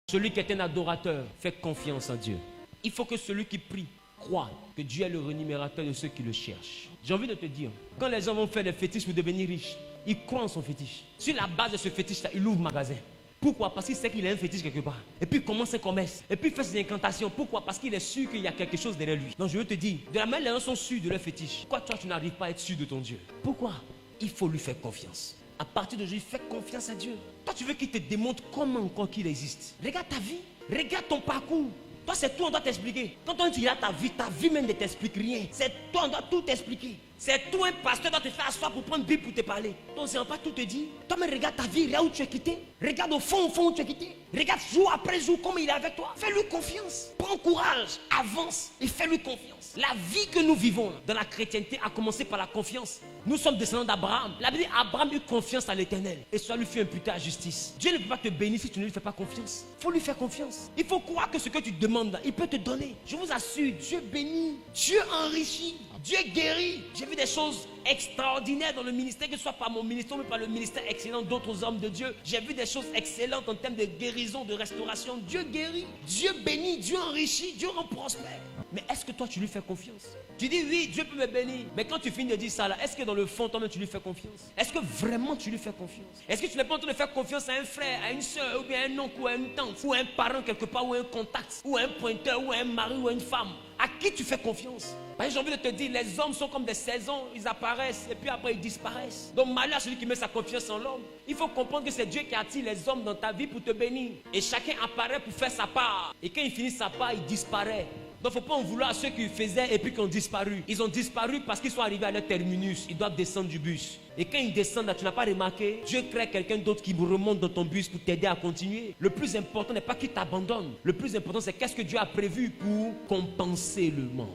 Celui qui est un adorateur fait confiance en Dieu. Il faut que celui qui prie croit que Dieu est le rémunérateur de ceux qui le cherchent. J'ai envie de te dire, quand les gens vont faire des fétiches pour devenir riches, ils croient en son fétiche. Sur la base de ce fétiche-là, il ouvre magasin. Pourquoi? Parce qu'il sait qu'il a un fétiche quelque part. Et puis il commence un commerce. Et puis il fait ses incantations. Pourquoi? Parce qu'il est sûr qu'il y a quelque chose derrière lui. Donc je veux te dire, de la manière les gens sont sûrs de leur fétiche, pourquoi toi tu n'arrives pas à être sûr de ton Dieu? Pourquoi? Il faut lui faire confiance. À partir d'aujourd'hui, fais confiance à Dieu. Toi tu veux qu'il te démontre comment encore qu'il existe. Regarde ta vie, regarde ton parcours. Toi c'est toi on doit t'expliquer. Quand on dit là ta vie même ne t'explique rien. C'est toi on doit tout t'expliquer. C'est toi un pasteur doit te faire asseoir pour prendre Bible pour te parler. Toi on ne pas tout te dire. Toi mais regarde ta vie, là où tu es quitté. Regarde au fond où tu es quitté. Regarde jour après jour comment il est avec toi. Fais-lui confiance. Prends courage, avance et fais-lui confiance. La vie que nous vivons dans la chrétienté a commencé par la confiance. Nous sommes descendants d'Abraham. La Bible dit Abraham eut confiance à l'Éternel et cela lui fut imputé à justice. Dieu ne peut pas te bénir si tu ne lui fais pas confiance. Il faut lui faire confiance. Il faut croire que ce que tu demandes, il peut te donner. Je vous assure, Dieu bénit, Dieu enrichit, Dieu guérit. J'ai vu des choses extraordinaires dans le ministère, que ce soit par mon ministère ou par le ministère excellent d'autres hommes de Dieu. J'ai vu des choses excellentes en termes de guérison, de restauration. Dieu guérit, Dieu bénit, Dieu enrichit, Dieu rend prospère. Mais est-ce que toi tu lui fais confiance? Tu dis oui, Dieu peut me bénir. Mais quand tu finis de dire ça là, est-ce que dans le fond toi-même tu lui fais confiance? Est-ce que vraiment tu lui fais confiance? Est-ce que tu n'es pas en train de faire confiance à un frère, à une soeur, ou bien à un oncle, ou à une tante, ou à un parent quelque part, ou à un contact, ou à un pointeur, ou à un mari, ou à une femme? À qui tu fais confiance? Parce que j'ai envie de te dire, les hommes sont comme des saisons, ils apparaissent et puis après ils disparaissent. Donc malheur à celui qui met sa confiance en l'homme. Il faut comprendre que c'est Dieu qui attire les hommes dans ta vie pour te bénir. Et chacun apparaît pour faire sa part. Et quand il finit sa part, il disparaît. Donc il ne faut pas en vouloir à ceux qui faisaient et puis qui ont disparu. Ils ont disparu parce qu'ils sont arrivés à leur terminus. Ils doivent descendre du bus. Et quand ils descendent là, tu n'as pas remarqué, Dieu crée quelqu'un d'autre qui remonte dans ton bus pour t'aider à continuer. Le plus important n'est pas qu'il t'abandonne. Le plus important c'est qu'est-ce que Dieu a prévu pour compenser le manque.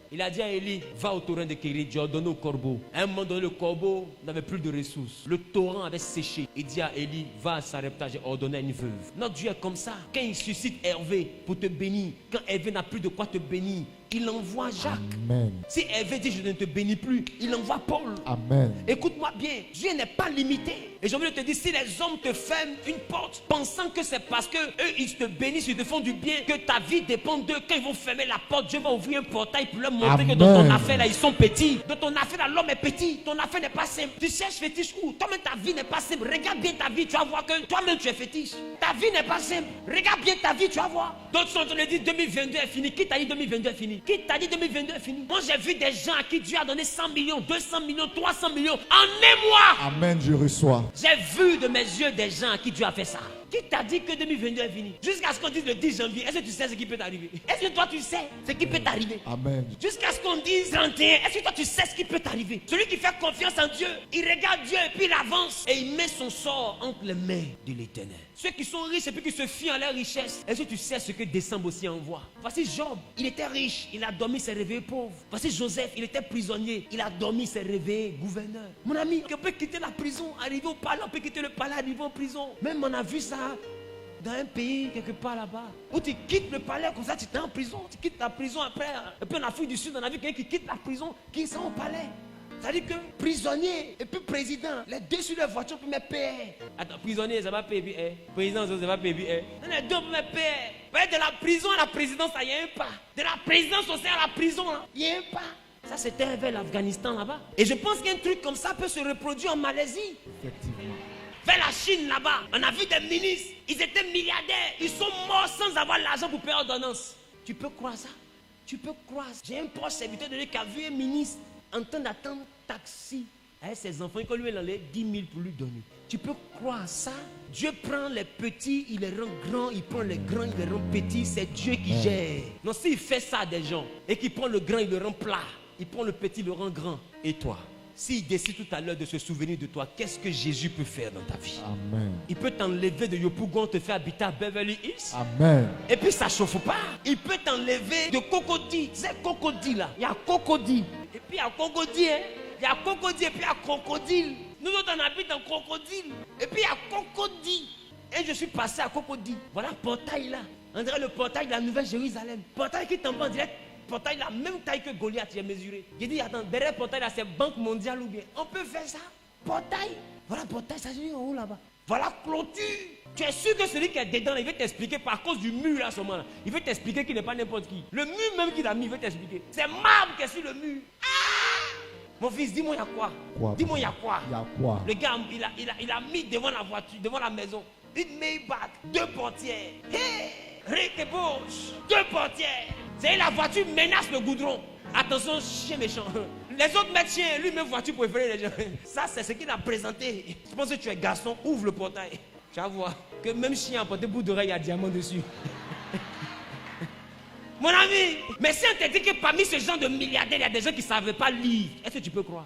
Il a dit à Élie, va au torrent de Kérit, Dieu a donné au corbeau. À un moment donné, le corbeau n'avait plus de ressources. Le torrent avait séché. Il dit à Élie, va à Sarepta, j'ai ordonné à une veuve. Notre Dieu est comme ça. Quand il suscite Hervé pour te bénir, quand Hervé n'a plus de quoi te bénir, il envoie Jacques. Amen. Si Hervé dit je ne te bénis plus, il envoie Paul. Amen. Écoute-moi bien, Dieu n'est pas limité. Et j'ai envie de te dire, si les hommes te ferment une porte, pensant que c'est parce que eux ils te bénissent, ils te font du bien, que ta vie dépend d'eux, quand ils vont fermer la porte, Dieu va ouvrir un portail pour leur montrer Amen. que dans ton affaire là, ils sont petits. Dans ton affaire là, l'homme est petit. Ton affaire n'est pas simple. Tu cherches fétiche où? Toi-même ta vie n'est pas simple. Regarde bien ta vie, tu vas voir que toi-même tu es fétiche. Ta vie n'est pas simple. Regarde bien ta vie, tu vas voir. D'autres sont en train de dire 2022 est fini. Qui t'a dit 2022 est fini? Qui t'a dit 2022 est fini? Moi j'ai vu des gens à qui Dieu a donné 100 millions, 200 millions, 300 millions en un mois. Amen, je reçois. J'ai vu de mes yeux des gens à qui Dieu a fait ça. Qui t'a dit que 2022 est fini? Jusqu'à ce qu'on dise le 10 janvier, est-ce que tu sais ce qui peut t'arriver? Est-ce que toi tu sais ce qui peut t'arriver? Amen. Jusqu'à ce qu'on dise 31, est-ce que toi tu sais ce qui peut t'arriver? Celui qui fait confiance en Dieu, il regarde Dieu et puis il avance. Et il met son sort entre les mains de l'Éternel. Ceux qui sont riches et puis qui se fient à leur richesse, est-ce que tu sais ce que décembre aussi envoie? Voici Job, il était riche, il a dormi, s'est réveillé pauvre. Voici Joseph, il était prisonnier, il a dormi, s'est réveillé gouverneur. Mon ami, on peut quitter la prison, arriver au palais, on peut quitter le palais, arriver en prison. Même on a vu ça dans un pays quelque part là-bas, où tu quittes le palais comme ça, tu es en prison, tu quittes la prison après. Et puis en Afrique du Sud, on a vu quelqu'un qui quitte la prison, qui sont au palais. C'est-à-dire que prisonnier et puis président, les deux sur leur voiture pour me payer. Attends, prisonnier, ça va payer, président, ça va payer. Les deux pour me payer. De la prison à la présidence, il y a un pas. De la présidence aussi à la prison, il y a un pas. Ça, c'était vers l'Afghanistan là-bas. Et je pense qu'un truc comme ça peut se reproduire en Malaisie. Effectivement. Vers la Chine là-bas, on a vu des ministres, ils étaient milliardaires, ils sont morts sans avoir l'argent pour payer ordonnance. Tu peux croire ça? Tu peux croire ça? J'ai un proche serviteur de lui qui a vu un ministre en train d'attendre taxi avec ses enfants, il lui enlève 10 000 pour lui donner. Tu peux croire ça? Dieu prend les petits, il les rend grands, il prend les grands, il les rend petits, c'est Dieu qui gère. Non, s'il fait ça à des gens et qu'il prend le grand, il le rend plat, il prend le petit, il le rend grand. Et toi? S'il décide tout à l'heure de se souvenir de toi, qu'est-ce que Jésus peut faire dans ta vie? Amen. Il peut t'enlever de Yopougon, te faire habiter à Beverly Hills. Amen. Et puis ça ne chauffe pas. Il peut t'enlever de Cocody. C'est Cocody là. Il y a Cocody. Et puis il y a Cocody. Hein? Il y a Cocody et puis il y a Crocodile. Nous autres on habite en Crocodile. Et puis il y a Cocody. Et je suis passé à Cocody. Voilà le portail là. On dirait le portail de la Nouvelle-Jérusalem. Portail qui tombe en direct. Portail la même taille que Goliath, j'ai mesuré. J'ai dit, attends, derrière le portail là, c'est Banque mondiale ou bien. On peut faire ça? Portail. Voilà portail, ça se dit en haut là-bas. Voilà clôture. Tu es sûr que celui qui est dedans, il veut t'expliquer par cause du mur là, ce moment-là. Il veut t'expliquer qu'il n'est pas n'importe qui. Le mur même qu'il a mis, il veut t'expliquer. C'est marbre qui est sur le mur. Mon fils, dis-moi, il y a quoi? Dis-moi, il y a quoi? Il y a quoi? Le gars, il a mis devant la voiture, devant la maison, une Maybach, 2 portières. Hé, Rick et Bosch, 2 portières. C'est la voiture menace le goudron. Attention, chien méchant. Les autres mettent chien, lui même voiture préférée les gens. Ça, c'est ce qu'il a présenté. Je pense que tu es garçon, ouvre le portail. Tu vas voir que même chien a porté bout d'oreille, il y a diamant dessus. Mon ami, mais si on te dit que parmi ce genre de milliardaires, il y a des gens qui ne savaient pas lire, est-ce que tu peux croire?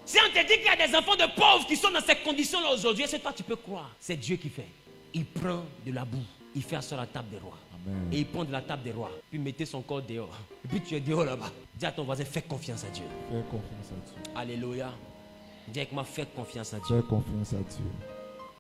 Si on te dit qu'il y a des enfants de pauvres qui sont dans ces conditions-là aujourd'hui, est-ce que toi tu peux croire? C'est Dieu qui fait. Il prend de la boue, il fait sur la table des rois. Amen. Et il prend de la table des rois, puis mettez son corps dehors. Et puis tu es dehors là-bas. Dis à ton voisin, fais confiance à Dieu. Fais confiance à Dieu. Alléluia. Dis avec moi, fais confiance à Dieu. Fais confiance à Dieu.